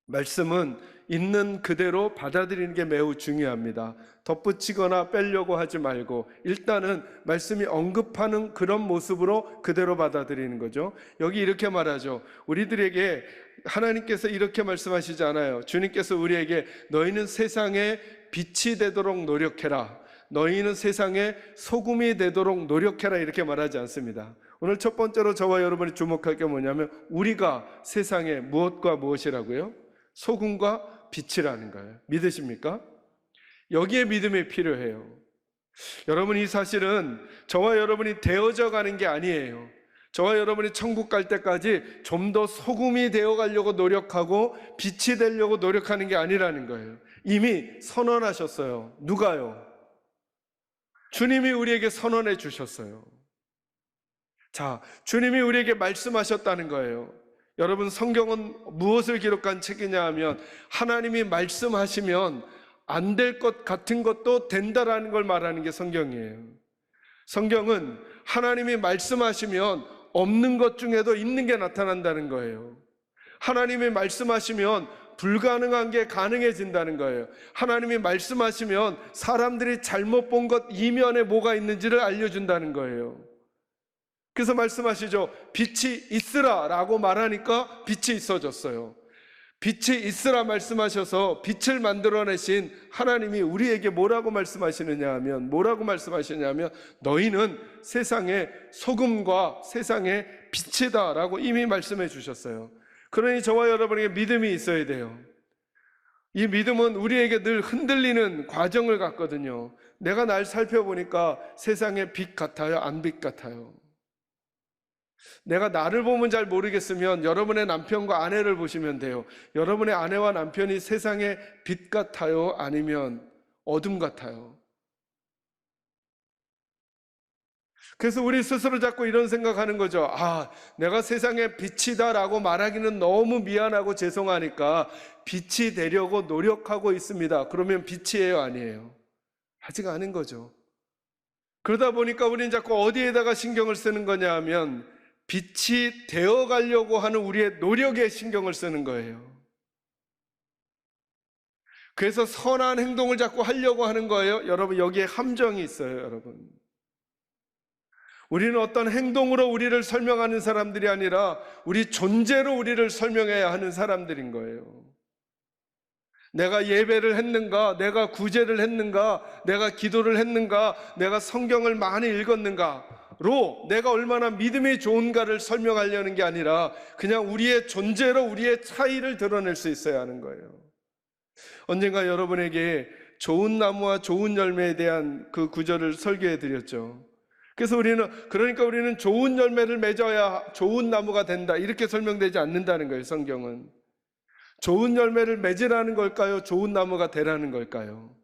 말씀은 있는 그대로 받아들이는 게 매우 중요합니다. 덧붙이거나 빼려고 하지 말고 일단은 말씀이 언급하는 그런 모습으로 그대로 받아들이는 거죠. 여기 이렇게 말하죠. 우리들에게 하나님께서 이렇게 말씀하시지 않아요. 주님께서 우리에게 너희는 세상에 빛이 되도록 노력해라, 너희는 세상에 소금이 되도록 노력해라, 이렇게 말하지 않습니다. 오늘 첫 번째로 저와 여러분이 주목할 게 뭐냐면 우리가 세상에 무엇과 무엇이라고요? 소금과 빛이라는 거예요. 믿으십니까? 여기에 믿음이 필요해요. 여러분, 이 사실은 저와 여러분이 되어져 가는 게 아니에요. 저와 여러분이 천국 갈 때까지 좀 더 소금이 되어 가려고 노력하고 빛이 되려고 노력하는 게 아니라는 거예요. 이미 선언하셨어요. 누가요? 주님이 우리에게 선언해 주셨어요. 자, 주님이 우리에게 말씀하셨다는 거예요. 여러분, 성경은 무엇을 기록한 책이냐 하면 하나님이 말씀하시면 안 될 것 같은 것도 된다라는 걸 말하는 게 성경이에요. 성경은 하나님이 말씀하시면 없는 것 중에도 있는 게 나타난다는 거예요. 하나님이 말씀하시면 불가능한 게 가능해진다는 거예요. 하나님이 말씀하시면 사람들이 잘못 본 것 이면에 뭐가 있는지를 알려준다는 거예요. 그래서 말씀하시죠. 빛이 있으라 라고 말하니까 빛이 있어졌어요. 빛이 있으라 말씀하셔서 빛을 만들어내신 하나님이 우리에게 뭐라고 말씀하시느냐 하면, 너희는 세상의 소금과 세상의 빛이다 라고 이미 말씀해 주셨어요. 그러니 저와 여러분에게 믿음이 있어야 돼요. 이 믿음은 우리에게 늘 흔들리는 과정을 갖거든요. 내가 날 살펴보니까 세상의 빛 같아요, 안 빛 같아요? 내가 나를 보면 잘 모르겠으면 여러분의 남편과 아내를 보시면 돼요. 여러분의 아내와 남편이 세상의 빛 같아요, 아니면 어둠 같아요? 그래서 우리 스스로 자꾸 이런 생각하는 거죠. 아, 내가 세상의 빛이다 라고 말하기는 너무 미안하고 죄송하니까 빛이 되려고 노력하고 있습니다. 그러면 빛이에요, 아니에요? 아직 아닌 거죠. 그러다 보니까 우리는 자꾸 어디에다가 신경을 쓰는 거냐 하면 빛이 되어 가려고 하는 우리의 노력에 신경을 쓰는 거예요. 그래서 선한 행동을 자꾸 하려고 하는 거예요. 여러분, 여기에 함정이 있어요, 여러분. 우리는 어떤 행동으로 우리를 설명하는 사람들이 아니라 우리 존재로 우리를 설명해야 하는 사람들인 거예요. 내가 예배를 했는가, 내가 구제를 했는가, 내가 기도를 했는가, 내가 성경을 많이 읽었는가로 내가 얼마나 믿음이 좋은가를 설명하려는 게 아니라 그냥 우리의 존재로 우리의 차이를 드러낼 수 있어야 하는 거예요. 언젠가 여러분에게 좋은 나무와 좋은 열매에 대한 그 구절을 설교해 드렸죠. 그래서 우리는 좋은 열매를 맺어야 좋은 나무가 된다, 이렇게 설명되지 않는다는 거예요. 성경은 좋은 열매를 맺으라는 걸까요? 좋은 나무가 되라는 걸까요?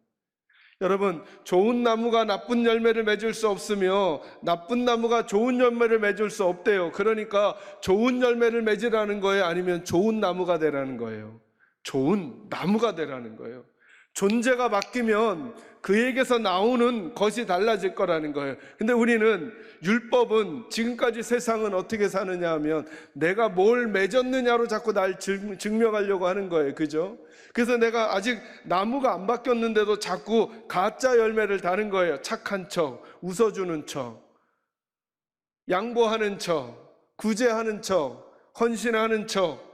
여러분, 좋은 나무가 나쁜 열매를 맺을 수 없으며 나쁜 나무가 좋은 열매를 맺을 수 없대요. 그러니까 좋은 열매를 맺으라는 거예요, 아니면 좋은 나무가 되라는 거예요? 좋은 나무가 되라는 거예요. 존재가 바뀌면 그에게서 나오는 것이 달라질 거라는 거예요. 근데 우리는, 율법은, 지금까지 세상은 어떻게 사느냐 하면 내가 뭘 맺었느냐로 자꾸 날 증명하려고 하는 거예요. 그죠? 그래서 내가 아직 나무가 안 바뀌었는데도 자꾸 가짜 열매를 다는 거예요. 착한 척, 웃어주는 척, 양보하는 척, 구제하는 척, 헌신하는 척.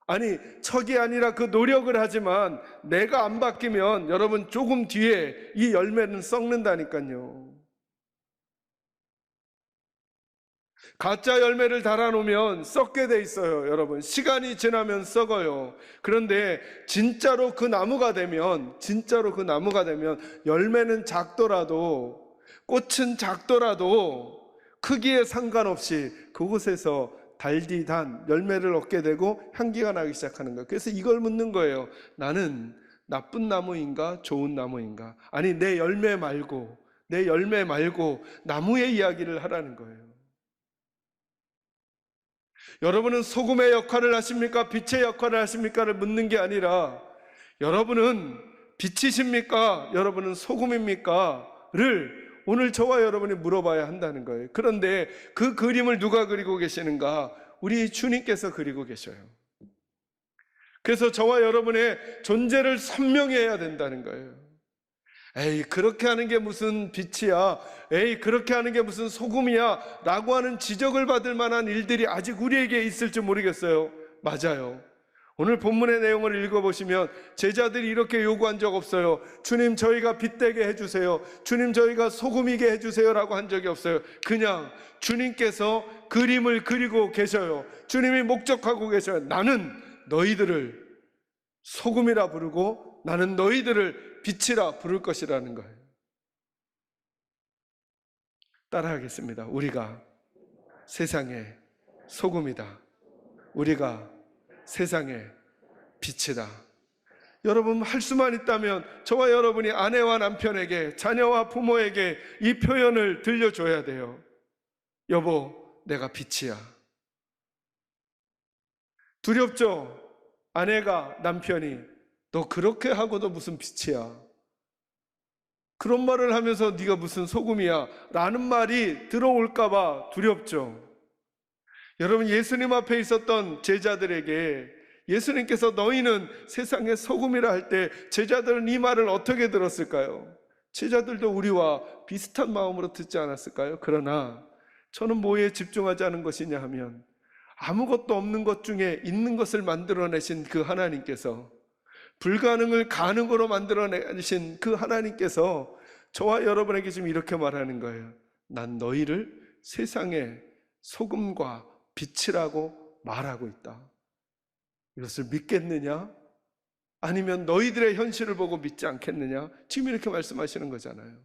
아니, 척이 아니라 그 노력을 하지만 내가 안 바뀌면 여러분, 조금 뒤에 이 열매는 썩는다니까요. 가짜 열매를 달아놓으면 썩게 돼 있어요. 여러분, 시간이 지나면 썩어요. 그런데 진짜로 그 나무가 되면 열매는 작더라도, 꽃은 작더라도 크기에 상관없이 그곳에서 달디단 열매를 얻게 되고 향기가 나기 시작하는 거예요. 그래서 이걸 묻는 거예요. 나는 나쁜 나무인가, 좋은 나무인가? 아니, 내 열매 말고 나무의 이야기를 하라는 거예요. 여러분은 소금의 역할을 하십니까, 빛의 역할을 하십니까를 묻는 게 아니라 여러분은 빛이십니까, 여러분은 소금입니까?를 오늘 저와 여러분이 물어봐야 한다는 거예요. 그런데 그 그림을 누가 그리고 계시는가? 우리 주님께서 그리고 계셔요. 그래서 저와 여러분의 존재를 선명해야 된다는 거예요. 에이, 그렇게 하는 게 무슨 빛이야, 에이, 그렇게 하는 게 무슨 소금이야 라고 하는 지적을 받을 만한 일들이 아직 우리에게 있을지 모르겠어요. 맞아요. 오늘 본문의 내용을 읽어보시면 제자들이 이렇게 요구한 적 없어요. 주님, 저희가 빛되게 해주세요. 주님, 저희가 소금이게 해주세요 라고 한 적이 없어요. 그냥 주님께서 그림을 그리고 계셔요. 주님이 목적하고 계셔요. 나는 너희들을 소금이라 부르고 나는 너희들을 빛이라 부를 것이라는 거예요. 따라하겠습니다. 우리가 세상의 소금이다. 우리가 세상의 빛이다. 여러분, 할 수만 있다면 저와 여러분이 아내와 남편에게, 자녀와 부모에게 이 표현을 들려줘야 돼요. 여보, 내가 빛이야. 두렵죠? 아내가 남편이 너 그렇게 하고도 무슨 빛이야, 그런 말을 하면서 네가 무슨 소금이야 라는 말이 들어올까 봐 두렵죠. 여러분, 예수님 앞에 있었던 제자들에게 예수님께서 너희는 세상의 소금이라 할 때 제자들은 이 말을 어떻게 들었을까요? 제자들도 우리와 비슷한 마음으로 듣지 않았을까요? 그러나 저는 뭐에 집중하지 않은 것이냐 하면 아무것도 없는 것 중에 있는 것을 만들어내신 그 하나님께서, 불가능을 가능으로 만들어내신 그 하나님께서 저와 여러분에게 지금 이렇게 말하는 거예요. 난 너희를 세상의 소금과 빛이라고 말하고 있다. 이것을 믿겠느냐? 아니면 너희들의 현실을 보고 믿지 않겠느냐? 지금 이렇게 말씀하시는 거잖아요.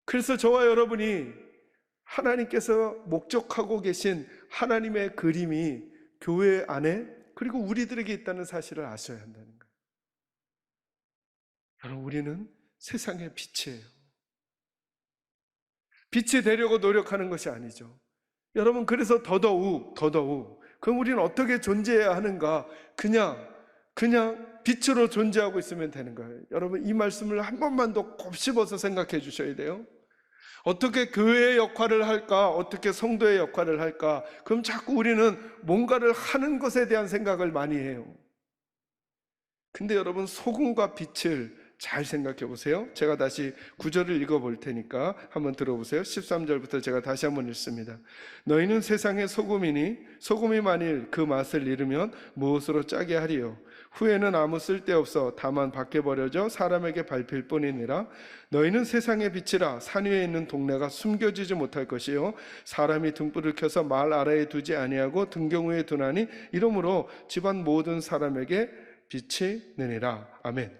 그래서 저와 여러분이 하나님께서 목적하고 계신 하나님의 그림이 교회 안에 그리고 우리들에게 있다는 사실을 아셔야 한다는 거예요. 여러분, 우리는 세상의 빛이에요. 빛이 되려고 노력하는 것이 아니죠. 여러분, 그래서 더더욱 그럼 우리는 어떻게 존재해야 하는가? 그냥 빛으로 존재하고 있으면 되는 거예요. 여러분, 이 말씀을 한 번만 더 곱씹어서 생각해 주셔야 돼요. 어떻게 교회의 역할을 할까? 어떻게 성도의 역할을 할까? 그럼 자꾸 우리는 뭔가를 하는 것에 대한 생각을 많이 해요. 근데 여러분, 소금과 빛을 잘 생각해 보세요. 제가 다시 구절을 읽어 볼 테니까 한번 들어보세요. 13절부터 제가 다시 한번 읽습니다. 너희는 세상의 소금이니 소금이 만일 그 맛을 잃으면 무엇으로 짜게 하리요? 후에는 아무 쓸데없어 다만 밖에 버려져 사람에게 밟힐 뿐이니라. 너희는 세상의 빛이라. 산 위에 있는 동네가 숨겨지지 못할 것이요 사람이 등불을 켜서 말 아래에 두지 아니하고 등경 위에 두나니 이러므로 집안 모든 사람에게 빛이 느니라. 아멘.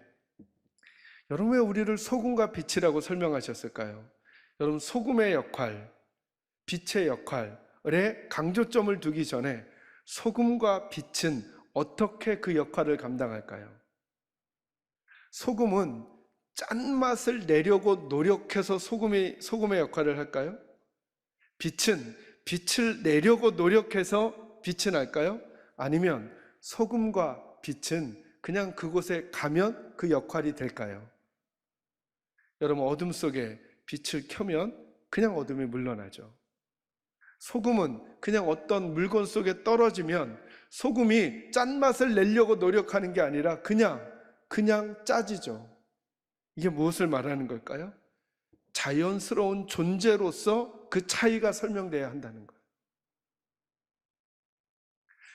여러분, 왜 우리를 소금과 빛이라고 설명하셨을까요? 여러분, 소금의 역할, 빛의 역할에 강조점을 두기 전에 소금과 빛은 어떻게 그 역할을 감당할까요? 소금은 짠맛을 내려고 노력해서 소금의 역할을 할까요? 빛은 빛을 내려고 노력해서 빛이 날까요? 아니면 소금과 빛은 그냥 그곳에 가면 그 역할이 될까요? 여러분, 어둠 속에 빛을 켜면 그냥 어둠이 물러나죠. 소금은 그냥 어떤 물건 속에 떨어지면 소금이 짠맛을 내려고 노력하는 게 아니라 그냥 짜지죠. 이게 무엇을 말하는 걸까요? 자연스러운 존재로서 그 차이가 설명돼야 한다는 거예요.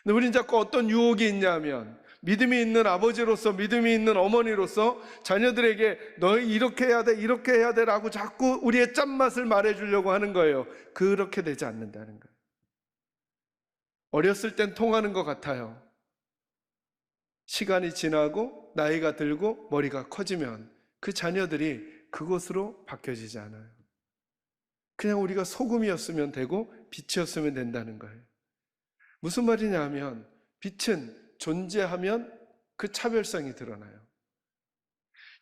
근데 우리는 자꾸 어떤 유혹이 있냐면 믿음이 있는 아버지로서, 믿음이 있는 어머니로서 자녀들에게 너희 이렇게 해야 돼 라고 자꾸 우리의 짠맛을 말해주려고 하는 거예요. 그렇게 되지 않는다는 거예요. 어렸을 땐 통하는 것 같아요. 시간이 지나고 나이가 들고 머리가 커지면 그 자녀들이 그것으로 바뀌어지지 않아요. 그냥 우리가 소금이었으면 되고 빛이었으면 된다는 거예요. 무슨 말이냐 하면 빛은 존재하면 그 차별성이 드러나요.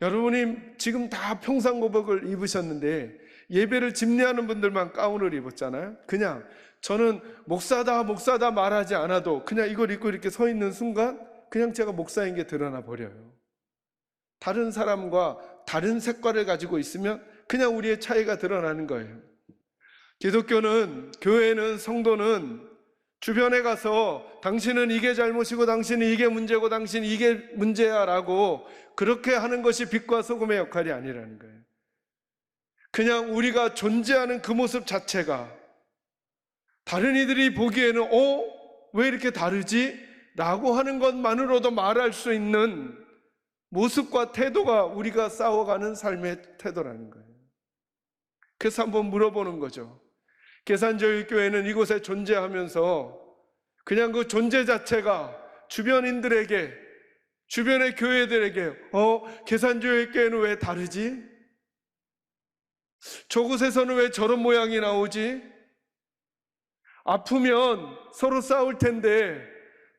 여러분이 지금 다 평상복을 입으셨는데 예배를 집례하는 분들만 가운을 입었잖아요. 그냥 저는 목사다 말하지 않아도 그냥 이걸 입고 이렇게 서 있는 순간 그냥 제가 목사인 게 드러나 버려요. 다른 사람과 다른 색깔을 가지고 있으면 그냥 우리의 차이가 드러나는 거예요. 기독교는, 교회는, 성도는 주변에 가서 당신은 이게 잘못이고 당신은 이게 문제고 당신은 이게 문제야 라고 그렇게 하는 것이 빛과 소금의 역할이 아니라는 거예요. 그냥 우리가 존재하는 그 모습 자체가 다른 이들이 보기에는 왜 이렇게 다르지? 라고 하는 것만으로도 말할 수 있는 모습과 태도가 우리가 싸워가는 삶의 태도라는 거예요. 그래서 한번 물어보는 거죠. 계산교회는 이곳에 존재하면서 그냥 그 존재 자체가 주변인들에게, 주변의 교회들에게 계산교회는 왜 다르지? 저곳에서는 왜 저런 모양이 나오지? 아프면 서로 싸울 텐데,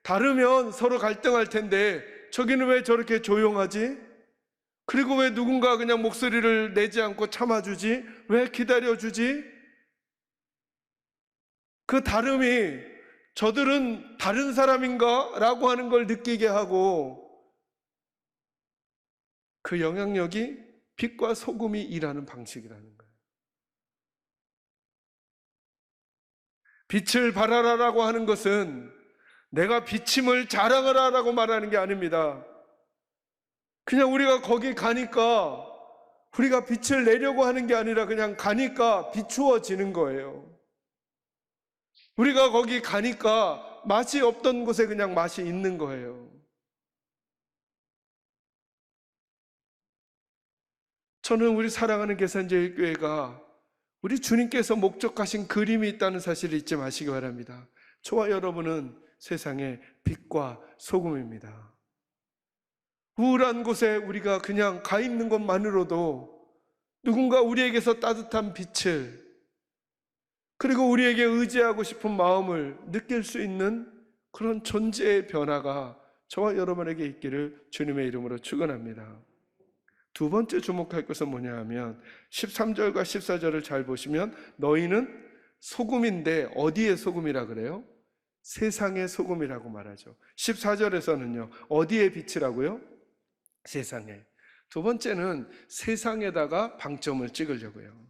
다르면 서로 갈등할 텐데 저기는 왜 저렇게 조용하지? 그리고 왜 누군가 그냥 목소리를 내지 않고 참아주지? 왜 기다려주지? 그 다름이 저들은 다른 사람인가? 라고 하는 걸 느끼게 하고, 그 영향력이 빛과 소금이 일하는 방식이라는 거예요. 빛을 발하라라고 하는 것은 내가 비침을 자랑하라라고 말하는 게 아닙니다. 그냥 우리가 거기 가니까, 우리가 빛을 내려고 하는 게 아니라 그냥 가니까 비추어지는 거예요. 우리가 거기 가니까 맛이 없던 곳에 그냥 맛이 있는 거예요. 저는 우리 사랑하는 계산제일교회가 우리 주님께서 목적하신 그림이 있다는 사실을 잊지 마시기 바랍니다. 저와 여러분은 세상의 빛과 소금입니다. 우울한 곳에 우리가 그냥 가 있는 것만으로도 누군가 우리에게서 따뜻한 빛을, 그리고 우리에게 의지하고 싶은 마음을 느낄 수 있는 그런 존재의 변화가 저와 여러분에게 있기를 주님의 이름으로 축원합니다. 두 번째 주목할 것은 뭐냐 하면 13절과 14절을 잘 보시면 너희는 소금인데 어디의 소금이라 그래요? 세상의 소금이라고 말하죠. 14절에서는요 어디의 빛이라고요? 세상에. 두 번째는 세상에다가 방점을 찍으려고요.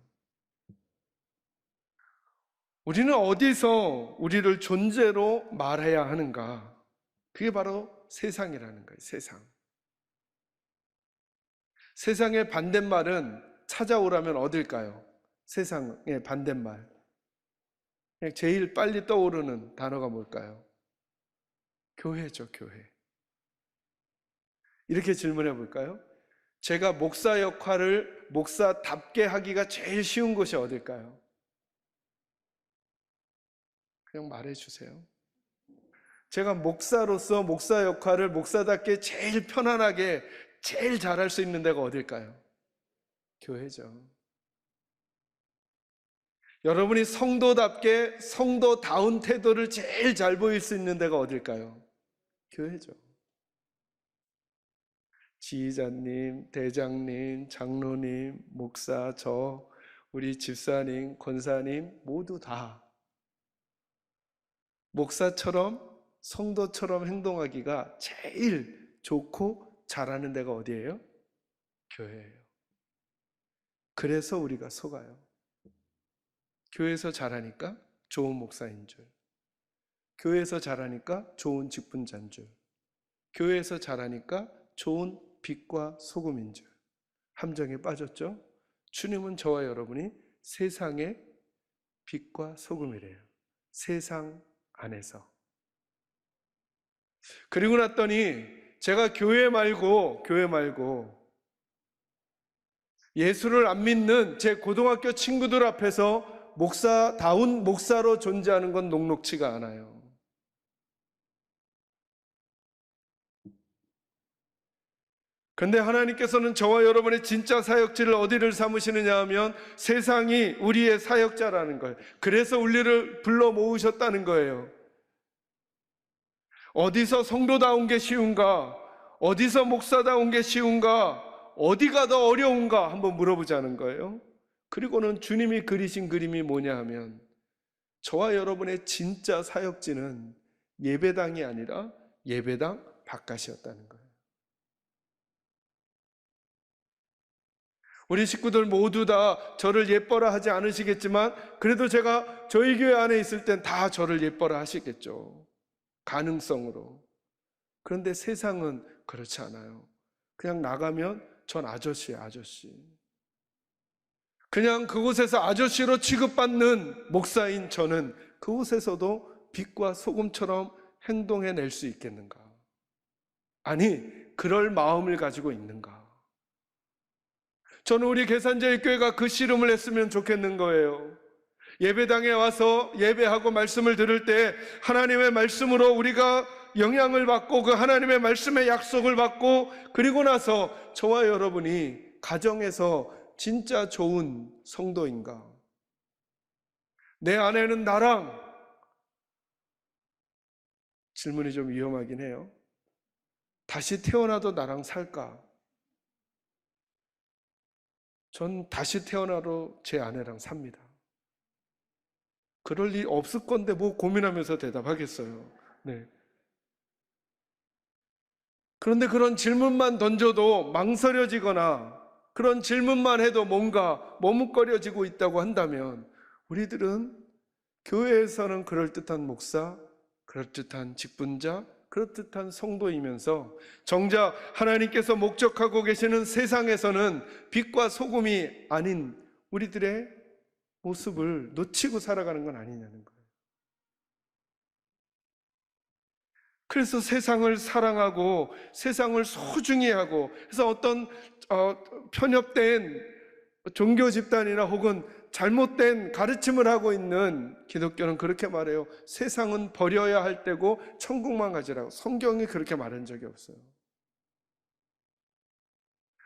우리는 어디서 우리를 존재로 말해야 하는가? 그게 바로 세상이라는 거예요. 세상. 세상의 반대말은 찾아오라면 어딜까요? 세상의 반대말. 제일 빨리 떠오르는 단어가 뭘까요? 교회죠, 교회. 이렇게 질문해 볼까요? 제가 목사 역할을 목사답게 하기가 제일 쉬운 곳이 어딜까요? 그냥 말해 주세요. 제가 목사로서 목사 역할을 목사답게 제일 편안하게 제일 잘할 수 있는 데가 어딜까요? 교회죠. 여러분이 성도답게 성도다운 태도를 제일 잘 보일 수 있는 데가 어딜까요? 교회죠. 지휘자님, 대장님, 장로님, 목사, 우리 집사님, 권사님 모두 다 목사처럼 성도처럼 행동하기가 제일 좋고 잘하는 데가 어디예요? 교회예요. 그래서 우리가 속아요. 교회에서 잘하니까 좋은 목사인 줄, 교회에서 잘하니까 좋은 직분자인 줄, 교회에서 잘하니까 좋은 빛과 소금인 줄 함정에 빠졌죠? 주님은 저와 여러분이 세상의 빛과 소금이래요. 세상 안에서. 그리고 났더니 제가 교회 말고 예수를 안 믿는 제 고등학교 친구들 앞에서 목사다운 목사로 존재하는 건 녹록치가 않아요. 그런데 하나님께서는 저와 여러분의 진짜 사역지를 어디를 삼으시느냐 하면 세상이 우리의 사역자라는 거예요. 그래서 우리를 불러 모으셨다는 거예요. 어디서 성도다운 게 쉬운가? 어디서 목사다운 게 쉬운가? 어디가 더 어려운가? 한번 물어보자는 거예요. 그리고는 주님이 그리신 그림이 뭐냐 하면 저와 여러분의 진짜 사역지는 예배당이 아니라 예배당 바깥이었다는 거예요. 우리 식구들 모두 다 저를 예뻐라 하지 않으시겠지만 그래도 제가 저희 교회 안에 있을 땐 다 저를 예뻐라 하시겠죠. 가능성으로. 그런데 세상은 그렇지 않아요. 그냥 나가면 전 아저씨예요, 아저씨. 그냥 그곳에서 아저씨로 취급받는 목사인 저는 그곳에서도 빛과 소금처럼 행동해낼 수 있겠는가? 아니, 그럴 마음을 가지고 있는가? 저는 우리 계산제일교회가 그 씨름을 했으면 좋겠는 거예요. 예배당에 와서 예배하고 말씀을 들을 때 하나님의 말씀으로 우리가 영향을 받고 그 하나님의 말씀의 약속을 받고 그리고 나서 저와 여러분이 가정에서 진짜 좋은 성도인가? 내 아내는 나랑, 질문이 좀 위험하긴 해요. 다시 태어나도 나랑 살까? 전 다시 태어나도 제 아내랑 삽니다. 그럴 리 없을 건데 뭐 고민하면서 대답하겠어요. 네. 그런데 그런 질문만 던져도 망설여지거나 그런 질문만 해도 뭔가 머뭇거려지고 있다고 한다면 우리들은 교회에서는 그럴듯한 목사, 그럴듯한 직분자, 그럴듯한 성도이면서 정작 하나님께서 목적하고 계시는 세상에서는 빛과 소금이 아닌 우리들의 모습을 놓치고 살아가는 건 아니냐는 거예요. 그래서 세상을 사랑하고 세상을 소중히 하고 그래서 어떤 편협된 종교 집단이나 혹은 잘못된 가르침을 하고 있는 기독교는 그렇게 말해요. 세상은 버려야 할 때고 천국만 가지라고. 성경이 그렇게 말한 적이 없어요.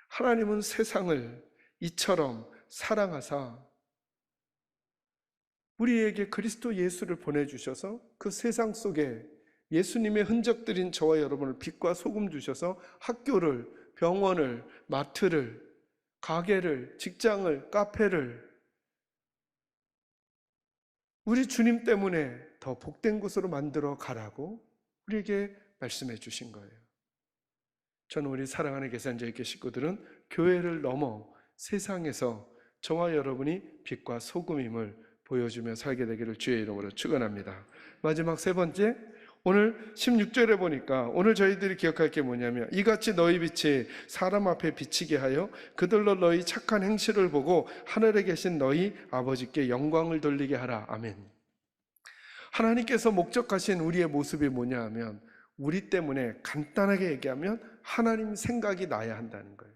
하나님은 세상을 이처럼 사랑하사 우리에게 그리스도 예수를 보내주셔서 그 세상 속에 예수님의 흔적들인 저와 여러분을 빛과 소금 주셔서 학교를, 병원을, 마트를, 가게를, 직장을, 카페를 우리 주님 때문에 더 복된 곳으로 만들어 가라고 우리에게 말씀해 주신 거예요. 저는 우리 사랑하는 계산자의 식구들은 교회를 넘어 세상에서 저와 여러분이 빛과 소금임을 보여주며 살게 되기를 주의 이름으로 축원합니다. 마지막 세 번째, 오늘 16절에 보니까 오늘 저희들이 기억할 게 뭐냐면 이같이 너희 빛이 사람 앞에 비치게 하여 그들로 너희 착한 행실을 보고 하늘에 계신 너희 아버지께 영광을 돌리게 하라. 아멘. 하나님께서 목적하신 우리의 모습이 뭐냐 하면 우리 때문에 간단하게 얘기하면 하나님 생각이 나야 한다는 거예요.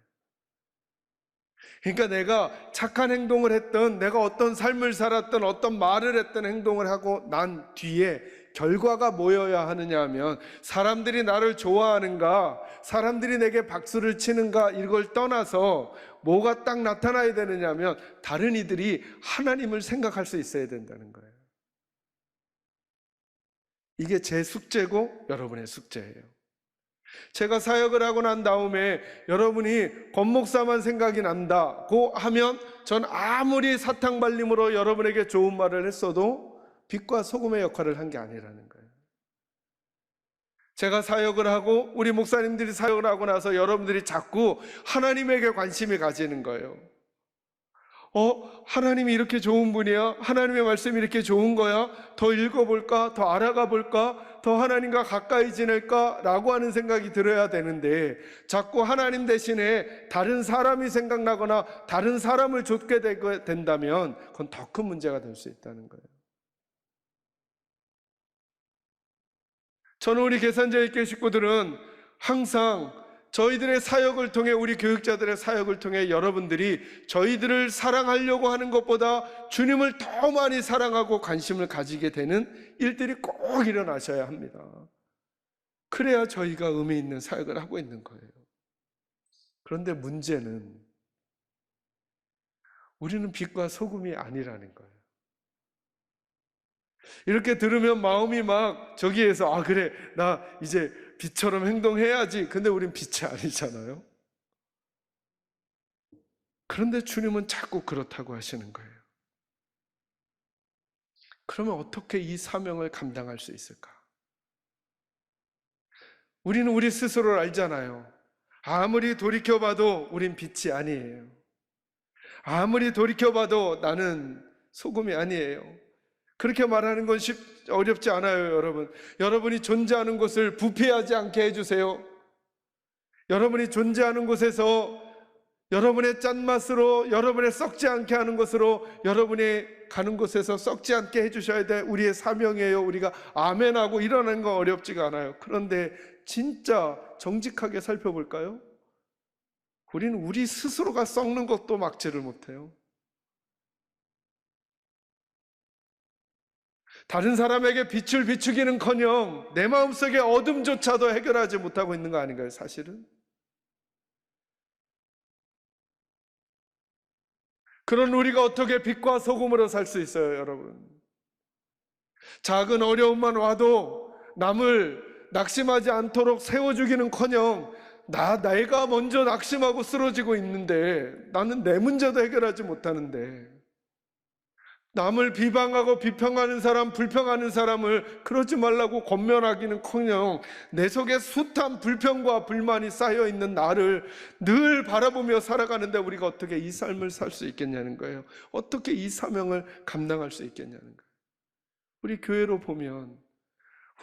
그러니까 내가 착한 행동을 했던, 내가 어떤 삶을 살았던, 어떤 말을 했던 행동을 하고 난 뒤에 결과가 뭐여야 하느냐 하면 사람들이 나를 좋아하는가, 사람들이 내게 박수를 치는가 이걸 떠나서 뭐가 딱 나타나야 되느냐 하면 다른 이들이 하나님을 생각할 수 있어야 된다는 거예요. 이게 제 숙제고 여러분의 숙제예요. 제가 사역을 하고 난 다음에 여러분이 권목사만 생각이 난다고 하면 전 아무리 사탕발림으로 여러분에게 좋은 말을 했어도 빛과 소금의 역할을 한 게 아니라는 거예요. 제가 사역을 하고 우리 목사님들이 사역을 하고 나서 여러분들이 자꾸 하나님에게 관심이 가지는 거예요. 하나님이 이렇게 좋은 분이야? 하나님의 말씀이 이렇게 좋은 거야? 더 읽어볼까? 더 알아가 볼까? 더 하나님과 가까이 지낼까? 라고 하는 생각이 들어야 되는데 자꾸 하나님 대신에 다른 사람이 생각나거나 다른 사람을 좇게 된다면 그건 더 큰 문제가 될 수 있다는 거예요. 저는 우리 계산자의 식구들은 항상 저희들의 사역을 통해 우리 교육자들의 사역을 통해 여러분들이 저희들을 사랑하려고 하는 것보다 주님을 더 많이 사랑하고 관심을 가지게 되는 일들이 꼭 일어나셔야 합니다. 그래야 저희가 의미 있는 사역을 하고 있는 거예요. 그런데 문제는 우리는 빛과 소금이 아니라는 거예요. 이렇게 들으면 마음이 막 저기에서 그래 나 이제 빛처럼 행동해야지. 근데 우린 빛이 아니잖아요. 그런데 주님은 자꾸 그렇다고 하시는 거예요. 그러면 어떻게 이 사명을 감당할 수 있을까? 우리는 우리 스스로를 알잖아요. 아무리 돌이켜봐도 우린 빛이 아니에요. 아무리 돌이켜봐도 나는 소금이 아니에요. 그렇게 말하는 건 어렵지 않아요, 여러분. 여러분이 존재하는 곳을 부패하지 않게 해주세요. 여러분이 존재하는 곳에서 여러분의 짠맛으로, 여러분의 썩지 않게 하는 것으로, 여러분이 가는 곳에서 썩지 않게 해주셔야 돼. 우리의 사명이에요. 우리가 아멘하고 일어나는 건 어렵지가 않아요. 그런데 진짜 정직하게 살펴볼까요? 우리는 우리 스스로가 썩는 것도 막지를 못해요. 다른 사람에게 빛을 비추기는커녕 내 마음속의 어둠조차도 해결하지 못하고 있는 거 아닌가요, 사실은? 그런 우리가 어떻게 빛과 소금으로 살 수 있어요, 여러분? 작은 어려움만 와도 남을 낙심하지 않도록 세워주기는커녕 내가 먼저 낙심하고 쓰러지고 있는데, 나는 내 문제도 해결하지 못하는데, 남을 비방하고 비평하는 사람, 불평하는 사람을 그러지 말라고 권면하기는커녕 내 속에 숱한 불평과 불만이 쌓여있는 나를 늘 바라보며 살아가는데 우리가 어떻게 이 삶을 살 수 있겠냐는 거예요. 어떻게 이 사명을 감당할 수 있겠냐는 거예요. 우리 교회로 보면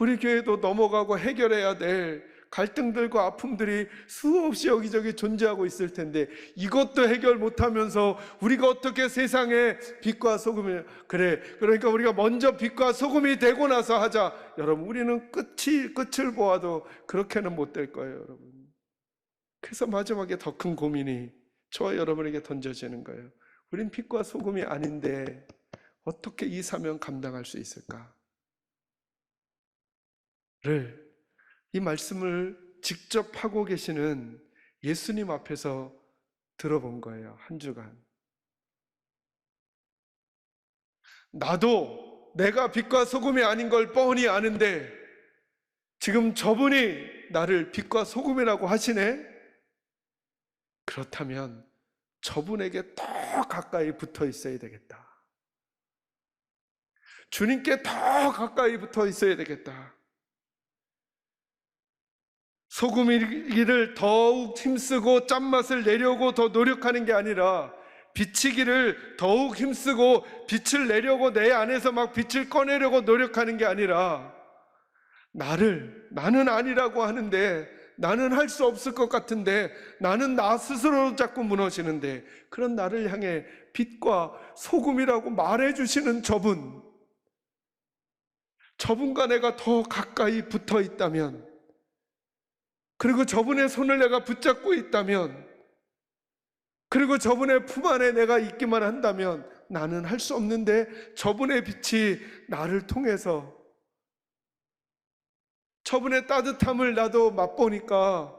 우리 교회도 넘어가고 해결해야 될 갈등들과 아픔들이 수없이 여기저기 존재하고 있을 텐데, 이것도 해결 못하면서 우리가 어떻게 세상에 빛과 소금이, 그러니까 우리가 먼저 빛과 소금이 되고 나서 하자. 여러분, 우리는 끝을 보아도 그렇게는 못 될 거예요, 여러분. 그래서 마지막에 더 큰 고민이 저와 여러분에게 던져지는 거예요. 우린 빛과 소금이 아닌데 어떻게 이 사명 감당할 수 있을까? 이 말씀을 직접 하고 계시는 예수님 앞에서 들어본 거예요, 한 주간. 나도 내가 빛과 소금이 아닌 걸 뻔히 아는데 지금 저분이 나를 빛과 소금이라고 하시네? 그렇다면 저분에게 더 가까이 붙어 있어야 되겠다. 주님께 더 가까이 붙어 있어야 되겠다. 소금이기를 더욱 힘쓰고 짠맛을 내려고 더 노력하는 게 아니라, 비치기를 더욱 힘쓰고 빛을 내려고 내 안에서 막 빛을 꺼내려고 노력하는 게 아니라, 나는 아니라고 하는데, 나는 할 수 없을 것 같은데, 나는 나 스스로 자꾸 무너지는데, 그런 나를 향해 빛과 소금이라고 말해주시는 저분과 내가 더 가까이 붙어 있다면, 그리고 저분의 손을 내가 붙잡고 있다면, 그리고 저분의 품 안에 내가 있기만 한다면, 나는 할 수 없는데 저분의 빛이 나를 통해서, 저분의 따뜻함을 나도 맛보니까,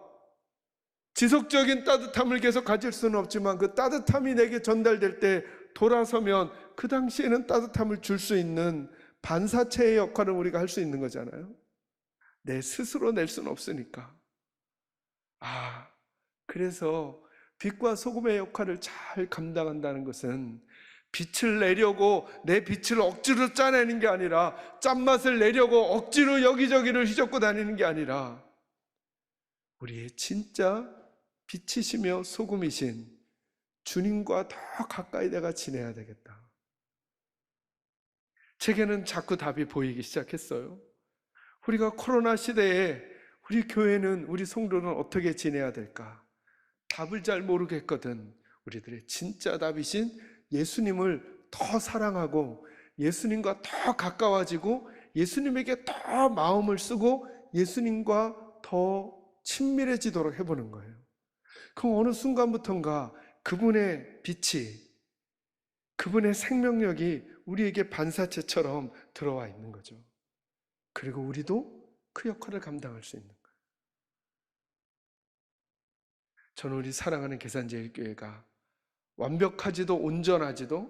지속적인 따뜻함을 계속 가질 수는 없지만 그 따뜻함이 내게 전달될 때 돌아서면 그 당시에는 따뜻함을 줄 수 있는 반사체의 역할을 우리가 할 수 있는 거잖아요. 내 스스로 낼 수는 없으니까. 그래서 빛과 소금의 역할을 잘 감당한다는 것은, 빛을 내려고 내 빛을 억지로 짜내는 게 아니라, 짠맛을 내려고 억지로 여기저기를 휘젓고 다니는 게 아니라, 우리의 진짜 빛이시며 소금이신 주님과 더 가까이 내가 지내야 되겠다. 제게는 자꾸 답이 보이기 시작했어요. 우리가 코로나 시대에 우리 교회는, 우리 성도는 어떻게 지내야 될까? 답을 잘 모르겠거든. 우리들의 진짜 답이신 예수님을 더 사랑하고 예수님과 더 가까워지고 예수님에게 더 마음을 쓰고 예수님과 더 친밀해지도록 해보는 거예요. 그럼 어느 순간부터인가 그분의 빛이, 그분의 생명력이 우리에게 반사체처럼 들어와 있는 거죠. 그리고 우리도 그 역할을 감당할 수 있는 거예요. 저는 우리 사랑하는 계산제일교회가 완벽하지도 온전하지도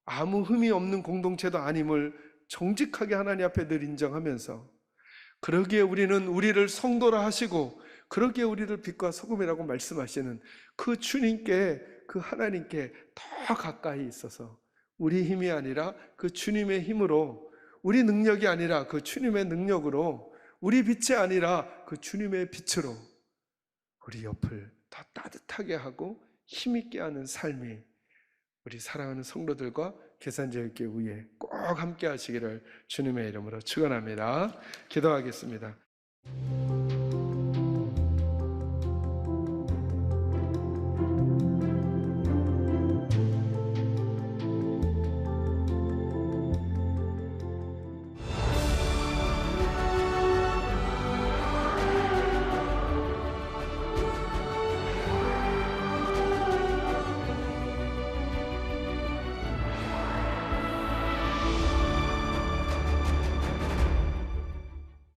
아무 흠이 없는 공동체도 아님을 정직하게 하나님 앞에 늘 인정하면서, 그러기에 우리는 우리를 성도라 하시고 그러기에 우리를 빛과 소금이라고 말씀하시는 그 주님께, 그 하나님께 더 가까이 있어서 우리 힘이 아니라 그 주님의 힘으로, 우리 능력이 아니라 그 주님의 능력으로, 우리 빛이 아니라 그 주님의 빛으로 우리 옆을 더 따뜻하게 하고 힘있게 하는 삶이 우리 사랑하는 성도들과 계산제일교회 꼭 함께 하시기를 주님의 이름으로 축원합니다. 기도하겠습니다.